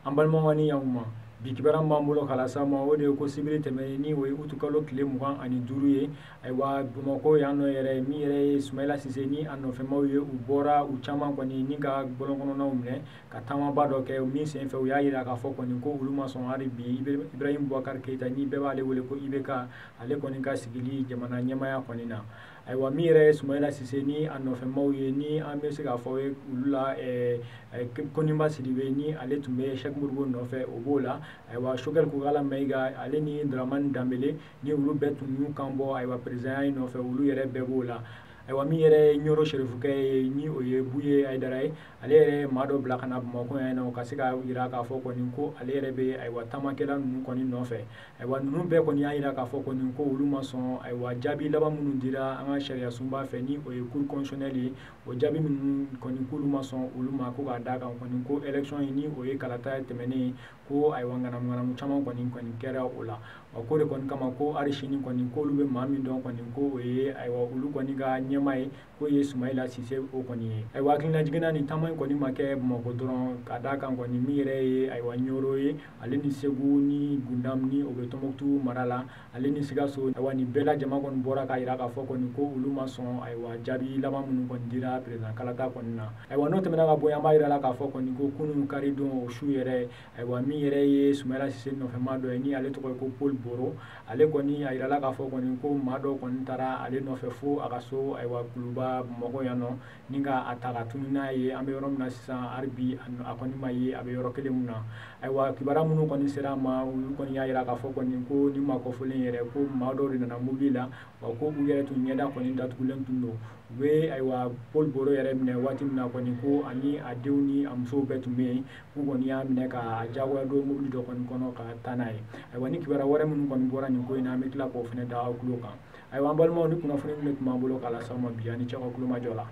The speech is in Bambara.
an balimamani yawma bi kibaran b'an bolo kala sama o de ko sibiri tɛmɛnen ni o ye utu kalo tile 25 ye ayiwa Bamakɔ yan nɔ yɛrɛ min yɛrɛ ye Sumayila Sise ni a nɔfɛmaw ye u bɔra u caman kɔni ni ka bɔlɔnkɔnɔnaw minɛ ka taamaba dɔ kɛ min senfɛ u y'a yira k'a fɔ kɔni ko olu ma sɔn hali bi Ibrahim Boubacar Keita ni bɛɛ b'ale wele ko IBK ale kɔni ka sigili jamana ɲɛmaya kɔni na ayiwa min yɛrɛ ye Sumayila Sise ni a nɔfɛmaw ye ni an bɛ se k'a fɔ ye olu la Koniba Sidibe ni ale tun bɛ Cheikh Modibo nɔfɛ o b'o la ayiwa Choguel Kokala Mayiga ale ni Dramane Dembele ni olu bɛɛ tun y'u kan bɔ ayiwa président ya nɔfɛ olu yɛrɛ bɛɛ b'o la ayiwa min yɛrɛ ye Ɲoro Serifukɛ ye ni o ye Buye Aidara ye ale yɛrɛ ye maa dɔ bila ka na Bamakɔ yan nɔ ka se ka yira k'a fɔ kɔni ko ale yɛrɛ bɛ ayiwa taamakɛla ninnu kɔni nɔfɛ ayiwa ninnu bɛɛ kɔni y'a yira k'a fɔ kɔni ko olu ma sɔn ayiwa jaabi laban minnu dira an ka sariya sunba fɛ ni o ye cour constitutionnelle ye o jaabi minnu kɔni k'olu ma sɔn olu ma ko k'a d'a kan kɔni ko élection ye ni o ye kalata tɛmɛnen ye ko ayiwa ŋanamu caman kɔni kɛra o la wa ko de kɔni kama ko hali sini kɔni k'olu bɛ maa min dɔn kɔni ko o ye ayiwa olu kɔni ka ɲɛmaa ye k'o ye Sumayila Sise o kɔni ye ayiwa hakilina jiginna nin taama in kɔni ma kɛ Bamakɔ dɔrɔn ka d'a kan kɔni min yɛrɛ ye ayiwa Ɲoro ye ale ni Segu ni Gundam ni o bɛ Tɔnbukutu mara la ale ni Sikaso ayiwa nin bɛɛ lajɛlen kɔni bɔra k'a yira k'a fɔ kɔni ko olu ma sɔn ayiwa jaabi laban minnu kɔni dira président kalata kɔni na ayiwa n'o tɛmɛna ka bɔ yen an b'a yira la k'a fɔ kɔni ko kunun karidon o su yɛrɛ ayiwa min yɛrɛ ye Sumayila Sise nɔfɛma dɔ ye ni ale tɔgɔ ye ko Paul Boro ale kɔni a yira la k'a fɔ kɔni ko maa dɔ kɔni taara ale nɔfɛ fo a ka so ayiwa Kuluba Bamakɔ yan nɔ ni ka a ta ka tunu n'a ye an bɛ yɔrɔ min na sisan hali bi a kɔni ma ye a bɛ yɔrɔ kelen min na ayiwa kibaruya minnu kɔni sera an ma olu kɔni y'a yira k'a fɔ kɔni ko ni maa kɔfɔlen yɛrɛ ko maa dɔw de nana mobili la wa ko u yɛrɛ tun ɲɛda kɔni datugulen tun don u bɛ ayiwa Paul Boro yɛrɛ minɛ waati min na kɔni ko ani a denw ni a musow bɛɛ tun bɛ yen k'u kɔni y'a minɛ ka jagoya don mobili dɔ kɔni kɔnɔ ka taa n'a ye ayiwa ni kibaruya wɛrɛ minnu kɔni bɔra nin ko in na an bɛ tila k'o fana da aw tulo kan ayiwa an balimaw ni kunnafoni min tun b'an bolo k'a las'aw ma bi ani cɛ ka kulomajɔ la